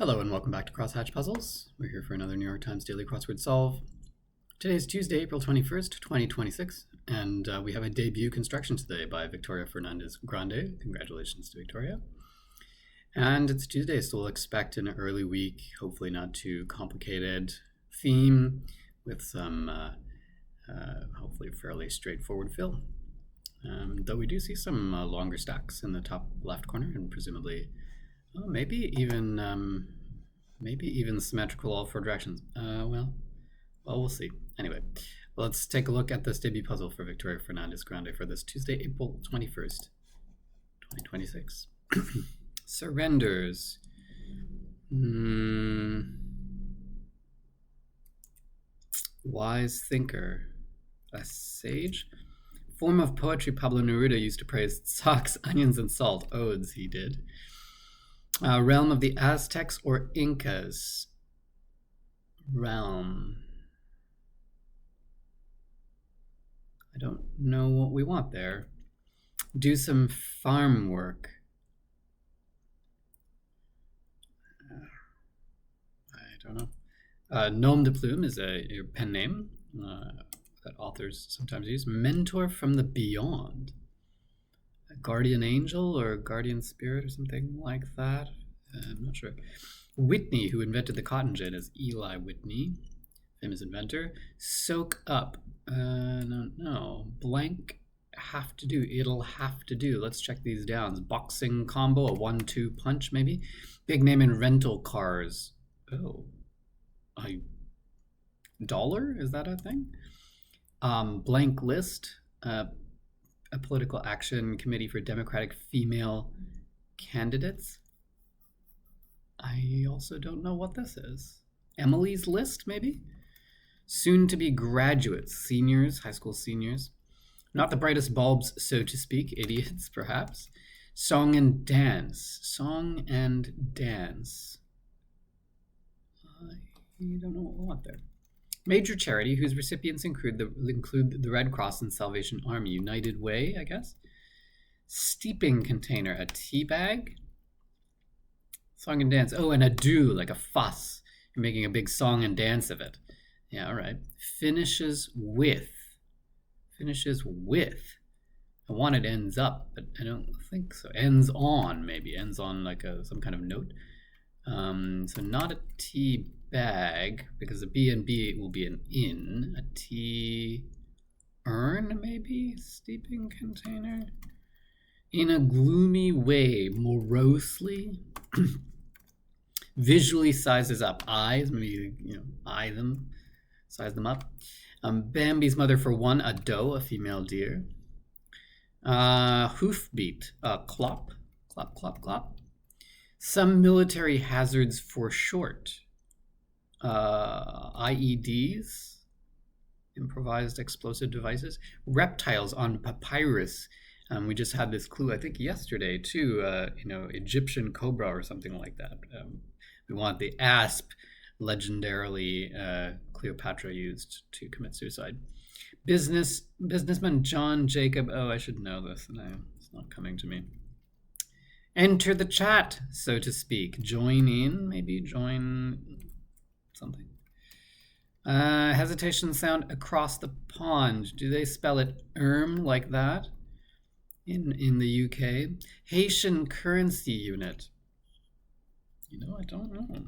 Hello and welcome back to Crosshatch Puzzles. We're here for another New York Times Daily Crossword Solve. Today is Tuesday, April 21st, 2026, and we have a debut construction today by Victoria Fernandez Grande. Congratulations to Victoria. And it's Tuesday, so we'll expect an early week, hopefully not too complicated theme with some hopefully fairly straightforward fill. Though we do see some longer stacks in the top left corner and presumably maybe even symmetrical all four directions. Well, we'll see. Anyway, let's take a look at this debut puzzle for Victoria Fernandez Grande for this Tuesday, April 21st, 2026. Surrenders. Wise thinker. A sage. Form of poetry Pablo Neruda used to praise socks, onions, and salt. Odes he did. Realm of the Aztecs or Incas? Realm. I don't know what we want there. Do some farm work. I don't know. Nom de plume is your pen name that authors sometimes use. Mentor from the beyond. A guardian angel or guardian spirit or something like that. I'm not sure. Whitney, who invented the cotton gin, is Eli Whitney, famous inventor. Soak up. No. Blank. Have to do. It'll have to do. Let's check these down. Boxing combo, a 1-2 punch maybe. Big name in rental cars. Oh. $1? Is that a thing? Blank list. A political action committee for Democratic female candidates. I also don't know what this is. Emily's list, maybe? Soon to be graduates, seniors, high school seniors. Not the brightest bulbs, so to speak, idiots, perhaps. Song and dance. Song and dance. I don't know what we want there. Major charity whose recipients include the Red Cross and Salvation Army. United Way, I guess. Steeping container, a tea bag. Song and dance. Oh, and a do, like a fuss. You're making a big song and dance of it. Yeah, all right. Finishes with. Finishes with. I want it ends up, but I don't think so. Ends on, maybe. Ends on like some kind of note. So not a tea bag, because a B and B will be an in. A tea urn, maybe? Steeping container. In a gloomy way, morosely. Visually sizes up. Eyes, maybe, eye them. Size them up. Bambi's mother for one, a doe, a female deer. Hoofbeat, clop. Clop, clop, clop. Some military hazards for short. IEDs, improvised explosive devices. Reptiles on papyrus. We just had this clue, I think, yesterday too. Egyptian cobra or something like that. We want the asp, legendarily Cleopatra used to commit suicide. Businessman John Jacob. Oh, I should know this. No, it's not coming to me. Enter the chat, so to speak. Join in, maybe join something. Hesitation sound across the pond. Do they spell it like that in the UK? Haitian currency unit. I don't know.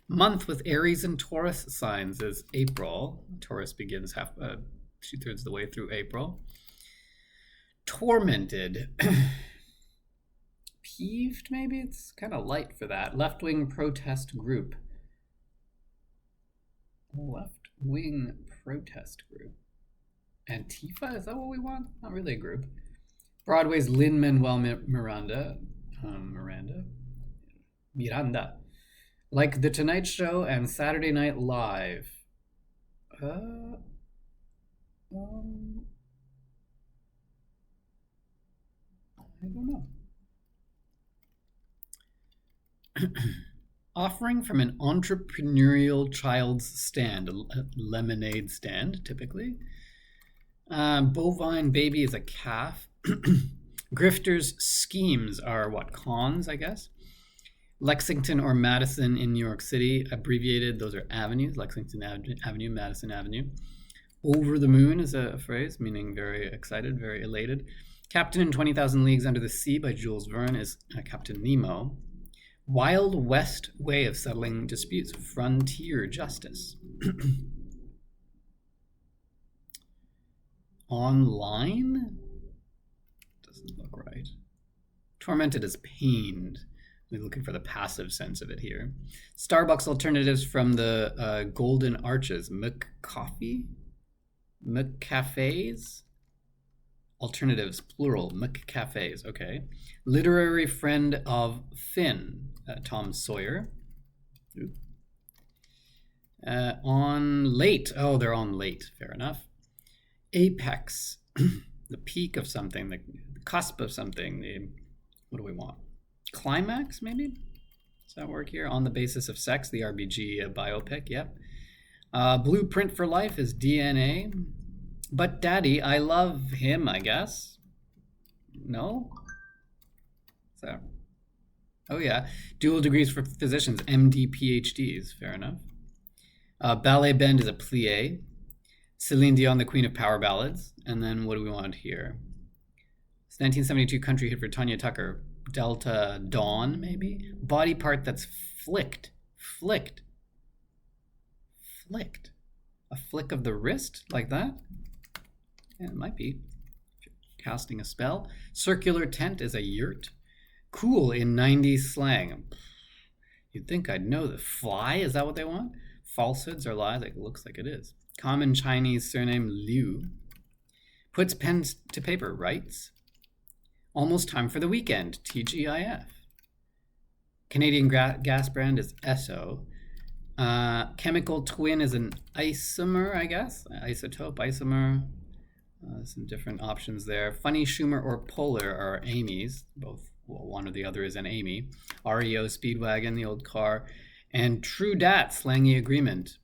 Month with Aries and Taurus signs is April. Taurus begins 2/3 of the way through April. Tormented. Peeved, maybe? It's kind of light for that. Left-wing protest group. Left-wing protest group. Antifa? Is that what we want? Not really a group. Broadway's Lin-Manuel Miranda. Miranda. Like The Tonight Show and Saturday Night Live. I don't know. Offering from an entrepreneurial child's stand, a lemonade stand, typically. Bovine baby is a calf. Grifters' schemes are what? Cons, I guess. Lexington or Madison in New York City, abbreviated, those are avenues, Lexington Avenue, Madison Avenue. Over the moon is a phrase meaning very excited, very elated. Captain in 20,000 Leagues Under the Sea by Jules Verne is Captain Nemo. Wild West way of settling disputes, frontier justice. Online? Doesn't look right. Tormented as pained. We're looking for the passive sense of it here. Starbucks alternatives from the Golden Arches. McCoffee? McCafes? Alternatives, plural. McCafes, okay. Literary friend of Finn. Tom Sawyer. On late. Oh, they're on late. Fair enough. Apex. The peak of something. The cusp of something. What do we want? Climax, maybe? Does that work here? On the Basis of Sex, the RBG biopic, yep. Blueprint for Life is DNA. But Daddy, I love him, I guess. No? So, oh yeah. Dual degrees for physicians, MD, PhDs, fair enough. Ballet Bend is a plie. Celine Dion, the Queen of Power Ballads. And then what do we want here? It's 1972 country hit for Tanya Tucker. Delta Dawn, maybe? Body part that's flicked. Flicked. Flicked. A flick of the wrist, like that? Yeah, it might be. Casting a spell. Circular tent is a yurt. Cool in 90s slang. You'd think I'd know the fly, is that what they want? Falsehoods or lies, it looks like it is. Common Chinese surname Liu. Puts pen to paper, writes. Almost time for the weekend, TGIF. Canadian gas brand is Esso. Chemical twin is an isomer, I guess. Isotope, isomer. Some different options there. Funny, Schumer, or Polar are Amy's. Both, well, one or the other is an Amy. REO, Speedwagon, the old car. And True Dat, slangy agreement.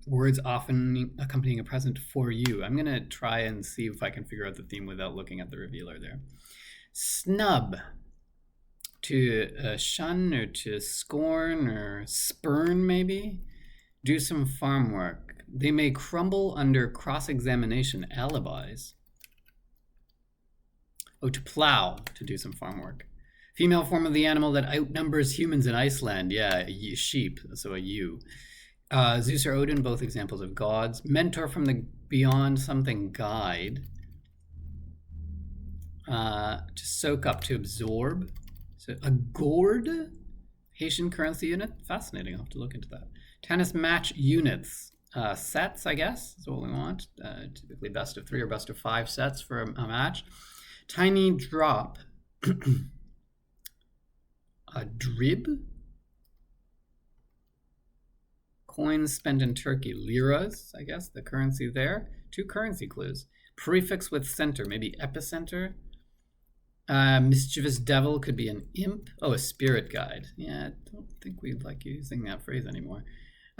Words often accompanying a present for you. I'm going to try and see if I can figure out the theme without looking at the revealer there. Snub. To shun or to scorn or spurn, maybe. Do some farm work. They may crumble under cross-examination, alibis. Oh, to plow, to do some farm work. Female form of the animal that outnumbers humans in Iceland. Yeah, sheep, so a ewe. Zeus or Odin, both examples of gods. Mentor from the beyond, something guide. To soak up, to absorb. So a gourd, Haitian currency unit. Fascinating, I'll have to look into that. Tennis match units. Sets, I guess, is what we want. Typically best of 3 or best of 5 sets for a match. Tiny drop. A drib. Coins spent in Turkey, liras, I guess, the currency there. 2 currency clues. Prefix with center, maybe epicenter. Mischievous devil could be an imp. Oh, a spirit guide. Yeah, I don't think we like using that phrase anymore.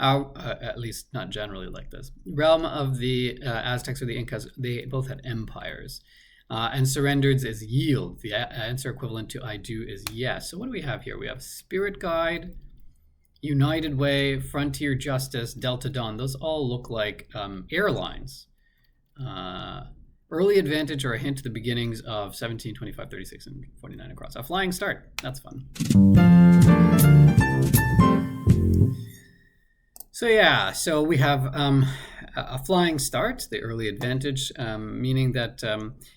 At least not generally like this. Realm of the Aztecs or the Incas, they both had empires. And surrendered is yield. The answer equivalent to I do is yes. So what do we have here? We have spirit guide, United Way, Frontier Justice, Delta Dawn. Those all look like airlines. Early advantage or a hint to the beginnings of 17, 25, 36, and 49 across. A flying start. That's fun. So yeah, so we have a flying start, the early advantage, meaning that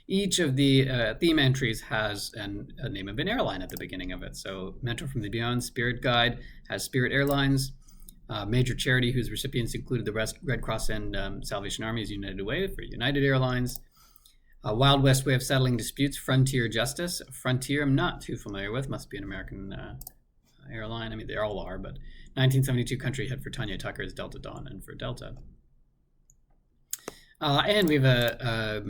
each of the theme entries has a name of an airline at the beginning of it. So Mentor from the Beyond, Spirit Guide, has Spirit Airlines. Major charity whose recipients included the Red Cross and Salvation Army is United Way for United Airlines. Wild West Way of Settling Disputes, Frontier Justice. Frontier, I'm not too familiar with, must be an American airline. I mean, they all are, but 1972 country hit for Tanya Tucker's Delta Dawn and for Delta. And we have a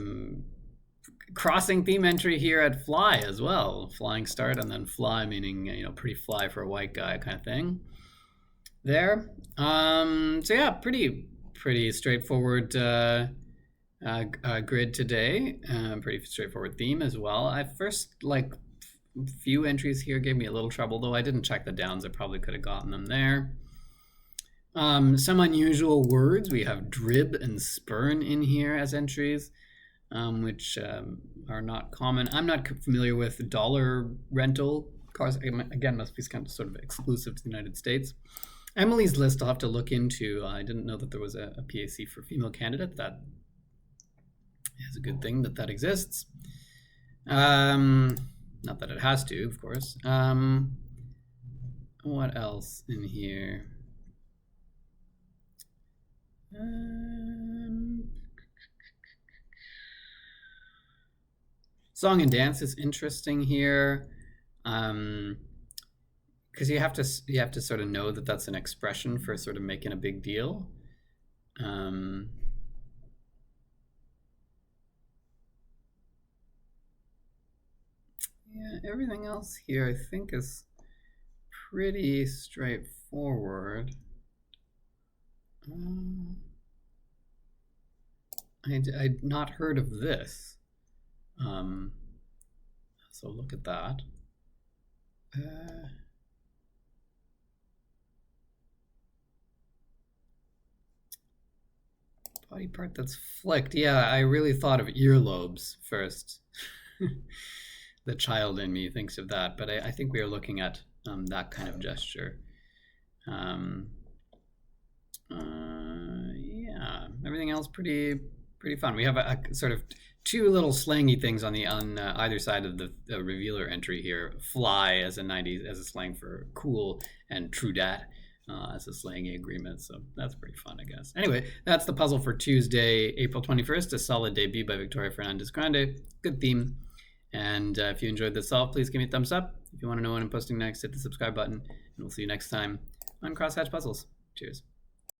crossing theme entry here at Fly as well. Flying start and then fly, meaning, pretty fly for a white guy kind of thing there. So yeah, pretty straightforward grid today. Pretty straightforward theme as well. I first few entries here gave me a little trouble, though I didn't check the downs. I probably could have gotten them there. Some unusual words. We have drib and spurn in here as entries, which are not common. I'm not familiar with dollar rental cars. Again, must be kind of sort of exclusive to the United States. Emily's list I'll have to look into. I didn't know that there was a PAC for female candidate. That is a good thing that exists. Not that it has to, of course. What else in here? Song and dance is interesting here, because you have to sort of know that that's an expression for sort of making a big deal. Yeah, everything else here I think is pretty straightforward. I'd not heard of this. So look at that. Body part that's flicked. Yeah, I really thought of earlobes first. The child in me thinks of that, but I think we are looking at that kind of gesture. Yeah, everything else pretty fun. We have a sort of two little slangy things on either side of the revealer entry here. Fly as a 90s as a slang for cool, and true dat as a slangy agreement. So that's pretty fun, I guess. Anyway, that's the puzzle for Tuesday, April 21st. A solid debut by Victoria Fernandez Grande. Good theme. And if you enjoyed this solve, please give me a thumbs up. If you want to know when I'm posting next, hit the subscribe button. And we'll see you next time on Crosshatch Puzzles. Cheers.